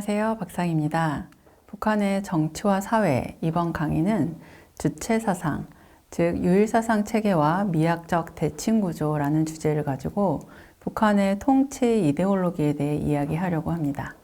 안녕하세요. 박상입니다. 북한의 정치와 사회, 이번 강의는 주체사상, 즉 유일사상 체계와 미학적 대칭구조라는 주제를 가지고 북한의 통치 이데올로기에 대해 이야기하려고 합니다.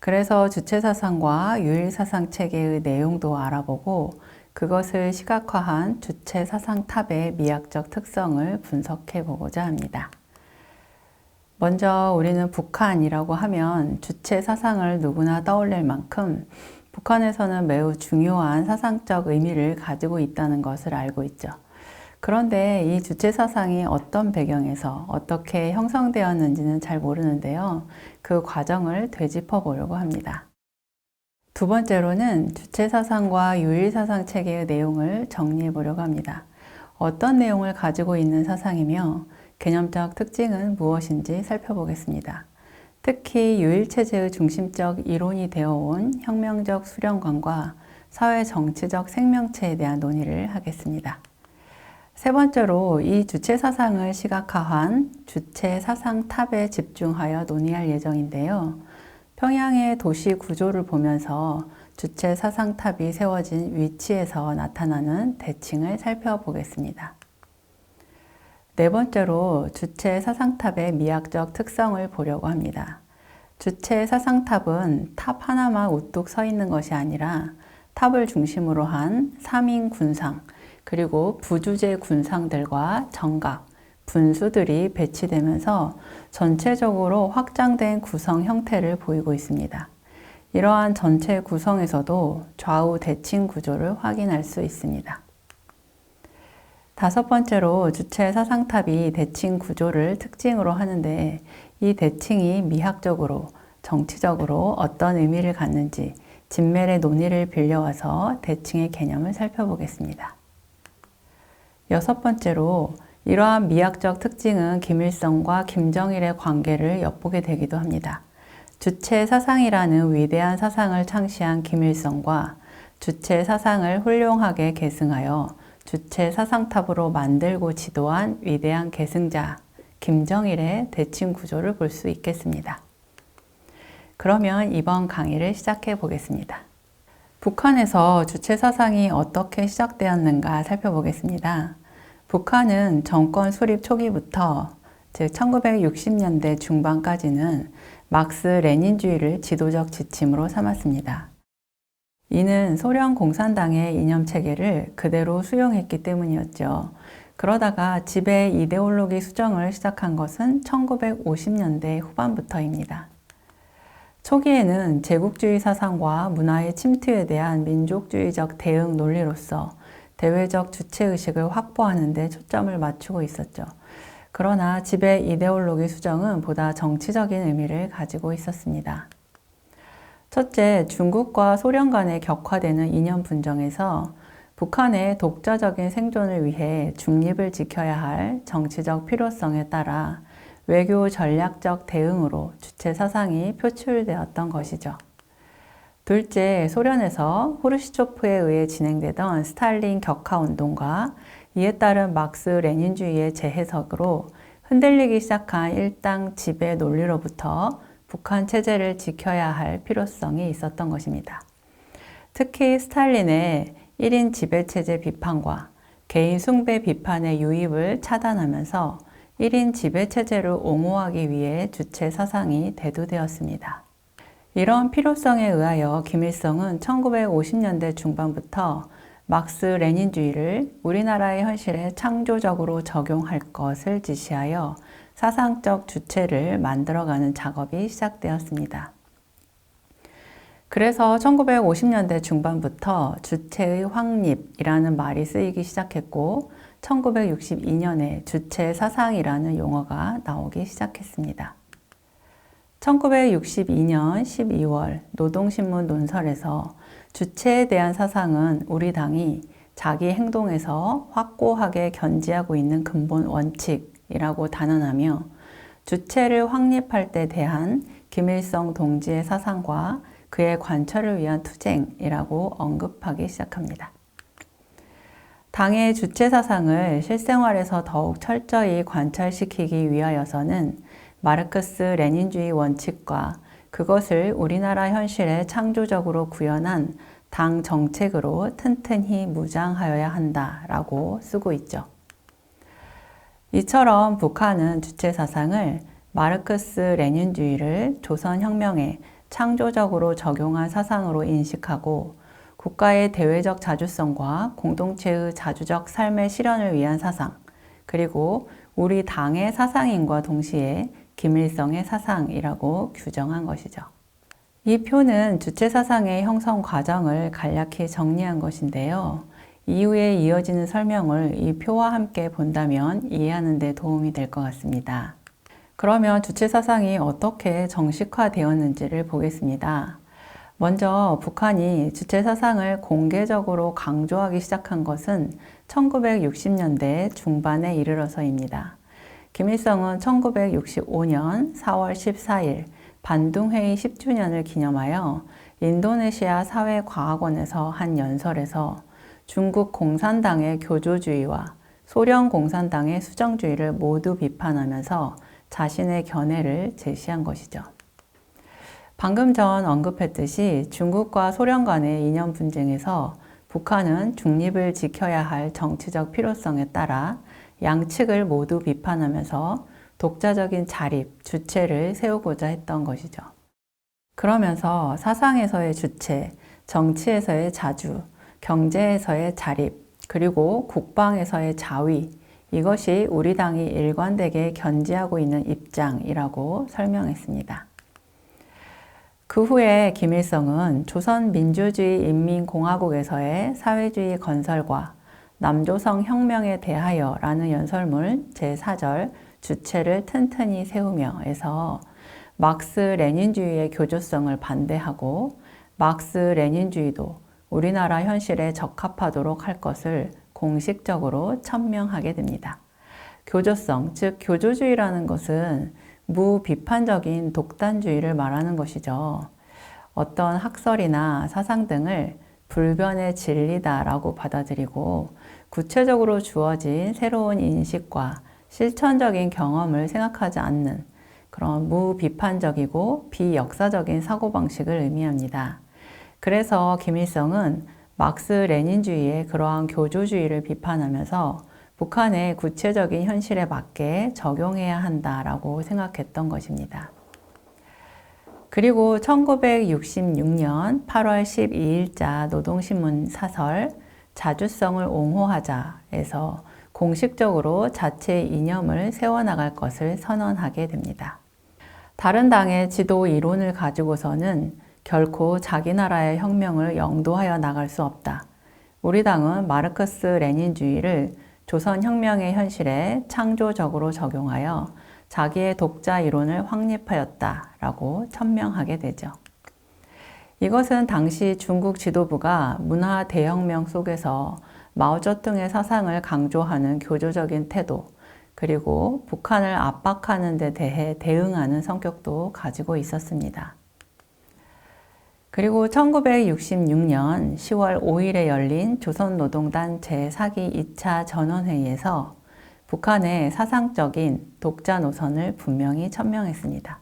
그래서 주체사상과 유일사상 체계의 내용도 알아보고 그것을 시각화한 주체사상탑의 미학적 특성을 분석해 보고자 합니다. 먼저 우리는 북한이라고 하면 주체 사상을 누구나 떠올릴 만큼 북한에서는 매우 중요한 사상적 의미를 가지고 있다는 것을 알고 있죠. 그런데 이 주체 사상이 어떤 배경에서 어떻게 형성되었는지는 잘 모르는데요. 그 과정을 되짚어 보려고 합니다. 두 번째로는 주체 사상과 유일 사상 체계의 내용을 정리해 보려고 합니다. 어떤 내용을 가지고 있는 사상이며 개념적 특징은 무엇인지 살펴보겠습니다. 특히 유일체제의 중심적 이론이 되어온 혁명적 수령관과 사회 정치적 생명체에 대한 논의를 하겠습니다. 세 번째로 이 주체 사상을 시각화한 주체 사상 탑에 집중하여 논의할 예정인데요. 평양의 도시 구조를 보면서 주체 사상 탑이 세워진 위치에서 나타나는 대칭을 살펴보겠습니다. 네 번째로 주체 사상탑의 미학적 특성을 보려고 합니다. 주체 사상탑은 탑 하나만 우뚝 서 있는 것이 아니라 탑을 중심으로 한 3인 군상, 그리고 부주제 군상들과 정각, 분수들이 배치되면서 전체적으로 확장된 구성 형태를 보이고 있습니다. 이러한 전체 구성에서도 좌우 대칭 구조를 확인할 수 있습니다. 다섯 번째로 주체 사상탑이 대칭 구조를 특징으로 하는데 이 대칭이 미학적으로, 정치적으로 어떤 의미를 갖는지 진멜의 논의를 빌려와서 대칭의 개념을 살펴보겠습니다. 여섯 번째로 이러한 미학적 특징은 김일성과 김정일의 관계를 엿보게 되기도 합니다. 주체 사상이라는 위대한 사상을 창시한 김일성과 주체 사상을 훌륭하게 계승하여 주체 사상탑으로 만들고 지도한 위대한 계승자 김정일의 대칭 구조를 볼 수 있겠습니다. 그러면 이번 강의를 시작해 보겠습니다. 북한에서 주체 사상이 어떻게 시작되었는가 살펴보겠습니다. 북한은 정권 수립 초기부터 즉 1960년대 중반까지는 막스 레닌주의를 지도적 지침으로 삼았습니다. 이는 소련 공산당의 이념체계를 그대로 수용했기 때문이었죠. 그러다가 지배 이데올로기 수정을 시작한 것은 1950년대 후반부터입니다. 초기에는 제국주의 사상과 문화의 침투에 대한 민족주의적 대응 논리로서 대외적 주체의식을 확보하는 데 초점을 맞추고 있었죠. 그러나 지배 이데올로기 수정은 보다 정치적인 의미를 가지고 있었습니다. 첫째, 중국과 소련 간에 격화되는 이념 분정에서 북한의 독자적인 생존을 위해 중립을 지켜야 할 정치적 필요성에 따라 외교 전략적 대응으로 주체 사상이 표출되었던 것이죠. 둘째, 소련에서 후르시초프에 의해 진행되던 스탈린 격화 운동과 이에 따른 막스 레닌주의의 재해석으로 흔들리기 시작한 일당 지배 논리로부터 북한 체제를 지켜야 할 필요성이 있었던 것입니다. 특히 스탈린의 1인 지배체제 비판과 개인 숭배 비판의 유입을 차단하면서 1인 지배체제를 옹호하기 위해 주체 사상이 대두되었습니다. 이런 필요성에 의하여 김일성은 1950년대 중반부터 막스 레닌주의를 우리나라의 현실에 창조적으로 적용할 것을 지시하여 사상적 주체를 만들어가는 작업이 시작되었습니다. 그래서 1950년대 중반부터 주체의 확립이라는 말이 쓰이기 시작했고 1962년에 주체 사상이라는 용어가 나오기 시작했습니다. 1962년 12월 노동신문 논설에서 주체에 대한 사상은 우리 당이 자기 행동에서 확고하게 견지하고 있는 근본 원칙이라고 단언하며 주체를 확립할 때 대한 김일성 동지의 사상과 그의 관철을 위한 투쟁이라고 언급하기 시작합니다. 당의 주체 사상을 실생활에서 더욱 철저히 관철시키기 위하여서는 마르크스 레닌주의 원칙과 그것을 우리나라 현실에 창조적으로 구현한 당 정책으로 튼튼히 무장하여야 한다라고 쓰고 있죠. 이처럼 북한은 주체 사상을 마르크스 레닌주의를 조선혁명에 창조적으로 적용한 사상으로 인식하고 국가의 대외적 자주성과 공동체의 자주적 삶의 실현을 위한 사상, 그리고 우리 당의 사상인과 동시에 김일성의 사상이라고 규정한 것이죠. 이 표는 주체 사상의 형성 과정을 간략히 정리한 것인데요. 이후에 이어지는 설명을 이 표와 함께 본다면 이해하는 데 도움이 될 것 같습니다. 그러면 주체 사상이 어떻게 정식화되었는지를 보겠습니다. 먼저 북한이 주체 사상을 공개적으로 강조하기 시작한 것은 1960년대 중반에 이르러서입니다. 김일성은 1965년 4월 14일 반둥회의 10주년을 기념하여 인도네시아 사회과학원에서 한 연설에서 중국 공산당의 교조주의와 소련 공산당의 수정주의를 모두 비판하면서 자신의 견해를 제시한 것이죠. 방금 전 언급했듯이 중국과 소련 간의 이념 분쟁에서 북한은 중립을 지켜야 할 정치적 필요성에 따라 양측을 모두 비판하면서 독자적인 자립, 주체를 세우고자 했던 것이죠. 그러면서 사상에서의 주체, 정치에서의 자주, 경제에서의 자립, 그리고 국방에서의 자위, 이것이 우리 당이 일관되게 견지하고 있는 입장이라고 설명했습니다. 그 후에 김일성은 조선민주주의인민공화국에서의 사회주의 건설과 남조선 혁명에 대하여 라는 연설문 제4절 주체를 튼튼히 세우며에서 막스 레닌주의의 교조성을 반대하고 막스 레닌주의도 우리나라 현실에 적합하도록 할 것을 공식적으로 천명하게 됩니다. 교조성, 즉 교조주의라는 것은 무비판적인 독단주의를 말하는 것이죠. 어떤 학설이나 사상 등을 불변의 진리다라고 받아들이고 구체적으로 주어진 새로운 인식과 실천적인 경험을 생각하지 않는 그런 무비판적이고 비역사적인 사고방식을 의미합니다. 그래서 김일성은 막스 레닌주의의 그러한 교조주의를 비판하면서 북한의 구체적인 현실에 맞게 적용해야 한다라고 생각했던 것입니다. 그리고 1966년 8월 12일자 노동신문 사설 자주성을 옹호하자에서 공식적으로 자체 이념을 세워나갈 것을 선언하게 됩니다. 다른 당의 지도 이론을 가지고서는 결코 자기 나라의 혁명을 영도하여 나갈 수 없다. 우리 당은 마르크스 레닌주의를 조선혁명의 현실에 창조적으로 적용하여 자기의 독자 이론을 확립하였다라고 천명하게 되죠. 이것은 당시 중국 지도부가 문화 대혁명 속에서 마오쩌둥의 사상을 강조하는 교조적인 태도, 그리고 북한을 압박하는 데 대해 대응하는 성격도 가지고 있었습니다. 그리고 1966년 10월 5일에 열린 조선노동당 제4기 2차 전원회의에서 북한의 사상적인 독자 노선을 분명히 천명했습니다.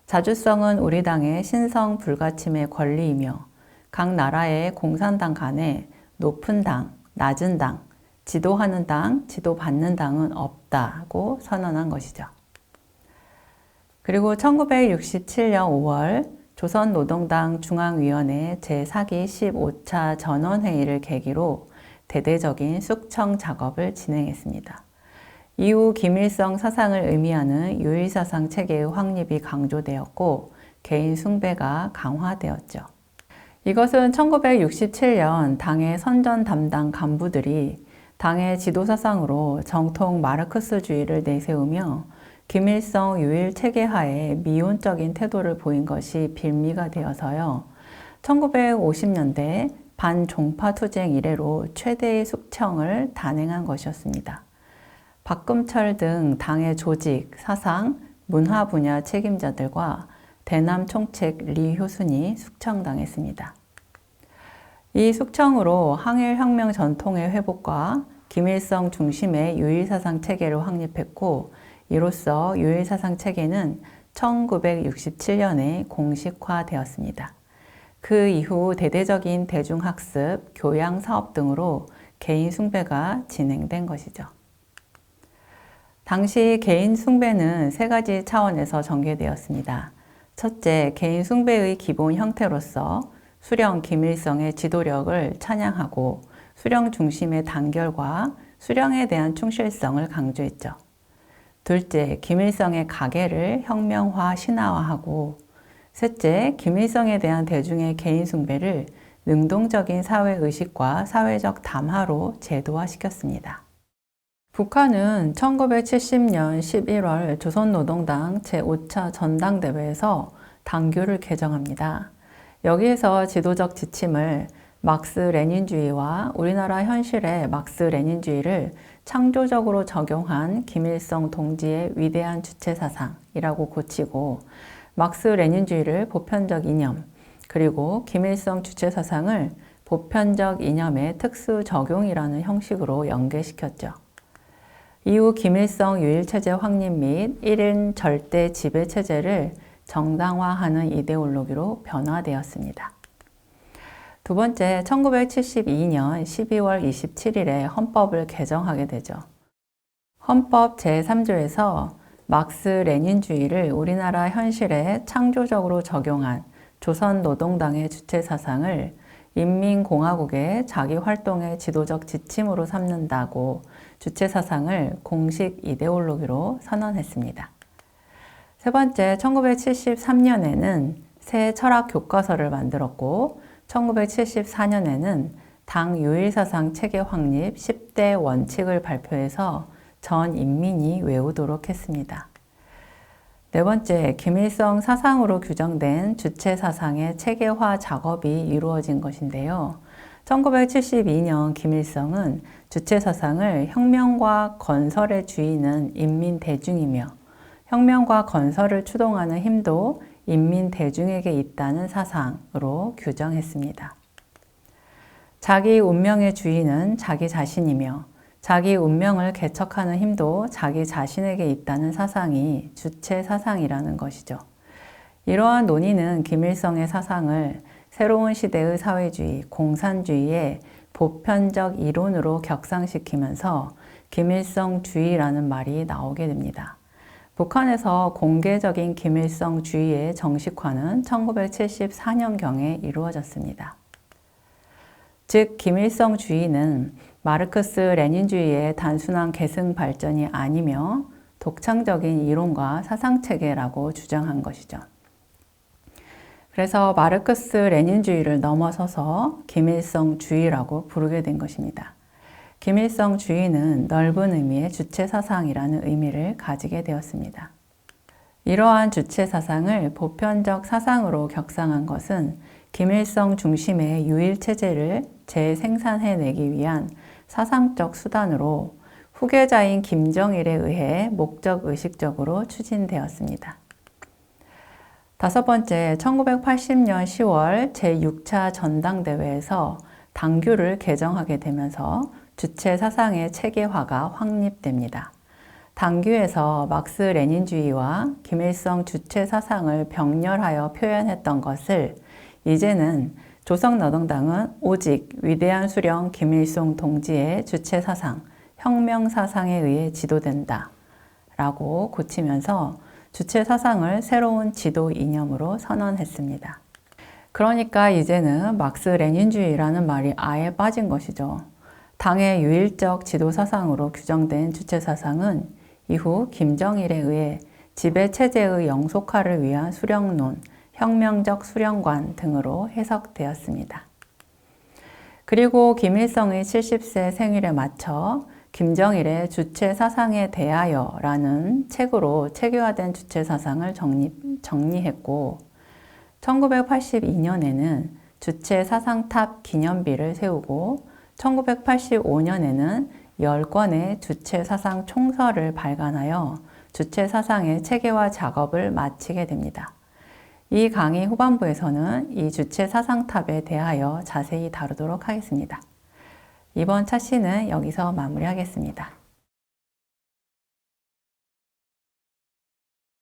자주성은 우리 당의 신성 불가침의 권리이며 각 나라의 공산당 간에 높은 당, 낮은 당, 지도하는 당, 지도받는 당은 없다고 선언한 것이죠. 그리고 1967년 5월 조선노동당 중앙위원회 제4기 15차 전원회의를 계기로 대대적인 숙청 작업을 진행했습니다. 이후 김일성 사상을 의미하는 유일사상 체계의 확립이 강조되었고 개인 숭배가 강화되었죠. 이것은 1967년 당의 선전 담당 간부들이 당의 지도사상으로 정통 마르크스주의를 내세우며 김일성 유일 체계하에 미온적인 태도를 보인 것이 빌미가 되어서요. 1950년대 반종파 투쟁 이래로 최대의 숙청을 단행한 것이었습니다. 박금철 등 당의 조직, 사상, 문화 분야 책임자들과 대남 총책 리 효순이 숙청당했습니다. 이 숙청으로 항일혁명 전통의 회복과 김일성 중심의 유일사상 체계를 확립했고 이로써 유일사상 체계는 1967년에 공식화되었습니다. 그 이후 대대적인 대중학습, 교양 사업 등으로 개인 숭배가 진행된 것이죠. 당시 개인 숭배는 세 가지 차원에서 전개되었습니다. 첫째, 개인 숭배의 기본 형태로서 수령 김일성의 지도력을 찬양하고 수령 중심의 단결과 수령에 대한 충실성을 강조했죠. 둘째, 김일성의 가계를 혁명화, 신화화하고 셋째, 김일성에 대한 대중의 개인 숭배를 능동적인 사회의식과 사회적 담화로 제도화시켰습니다. 북한은 1970년 11월 조선노동당 제5차 전당대회에서 당규를 개정합니다. 여기에서 지도적 지침을 막스 레닌주의와 우리나라 현실의 막스 레닌주의를 창조적으로 적용한 김일성 동지의 위대한 주체사상이라고 고치고 막스 레닌주의를 보편적 이념, 그리고 김일성 주체사상을 보편적 이념의 특수 적용이라는 형식으로 연계시켰죠. 이후 김일성 유일체제 확립 및 1인 절대 지배체제를 정당화하는 이데올로기로 변화되었습니다. 두 번째, 1972년 12월 27일에 헌법을 개정하게 되죠. 헌법 제3조에서 막스 레닌주의를 우리나라 현실에 창조적으로 적용한 조선노동당의 주체사상을 인민공화국의 자기활동의 지도적 지침으로 삼는다고 주체사상을 공식 이데올로기로 선언했습니다. 세 번째, 1973년에는 새 철학 교과서를 만들었고 1974년에는 당 유일사상 체계 확립 10대 원칙을 발표해서 전 인민이 외우도록 했습니다. 네 번째, 김일성 사상으로 규정된 주체사상의 체계화 작업이 이루어진 것인데요. 1972년 김일성은 주체사상을 혁명과 건설의 주인은 인민대중이며 혁명과 건설을 추동하는 힘도 인민대중에게 있다는 사상으로 규정했습니다. 자기 운명의 주인은 자기 자신이며 자기 운명을 개척하는 힘도 자기 자신에게 있다는 사상이 주체사상이라는 것이죠. 이러한 논의는 김일성의 사상을 새로운 시대의 사회주의, 공산주의의 보편적 이론으로 격상시키면서 김일성주의라는 말이 나오게 됩니다. 북한에서 공개적인 김일성주의의 정식화는 1974년경에 이루어졌습니다. 즉, 김일성주의는 마르크스 레닌주의의 단순한 계승 발전이 아니며 독창적인 이론과 사상체계라고 주장한 것이죠. 그래서 마르크스 레닌주의를 넘어서서 김일성주의라고 부르게 된 것입니다. 김일성주의는 넓은 의미의 주체사상이라는 의미를 가지게 되었습니다. 이러한 주체사상을 보편적 사상으로 격상한 것은 김일성 중심의 유일체제를 재생산해내기 위한 사상적 수단으로 후계자인 김정일에 의해 목적의식적으로 추진되었습니다. 다섯 번째, 1980년 10월 제6차 전당대회에서 당규를 개정하게 되면서 주체 사상의 체계화가 확립됩니다. 당규에서 막스 레닌주의와 김일성 주체 사상을 병렬하여 표현했던 것을 이제는 조선노동당은 오직 위대한 수령 김일성 동지의 주체 사상, 혁명 사상에 의해 지도된다 라고 고치면서 주체 사상을 새로운 지도 이념으로 선언했습니다. 그러니까 이제는 막스 레닌주의라는 말이 아예 빠진 것이죠. 당의 유일적 지도 사상으로 규정된 주체 사상은 이후 김정일에 의해 지배체제의 영속화를 위한 수령론, 혁명적 수령관 등으로 해석되었습니다. 그리고 김일성의 70세 생일에 맞춰 김정일의 주체 사상에 대하여 라는 책으로 체계화된 주체 사상을 정리했고 1982년에는 주체 사상탑 기념비를 세우고 1985년에는 10권의 주체 사상 총서를 발간하여 주체 사상의 체계화 작업을 마치게 됩니다. 이 강의 후반부에서는 이 주체 사상탑에 대하여 자세히 다루도록 하겠습니다. 이번 차시는 여기서 마무리하겠습니다.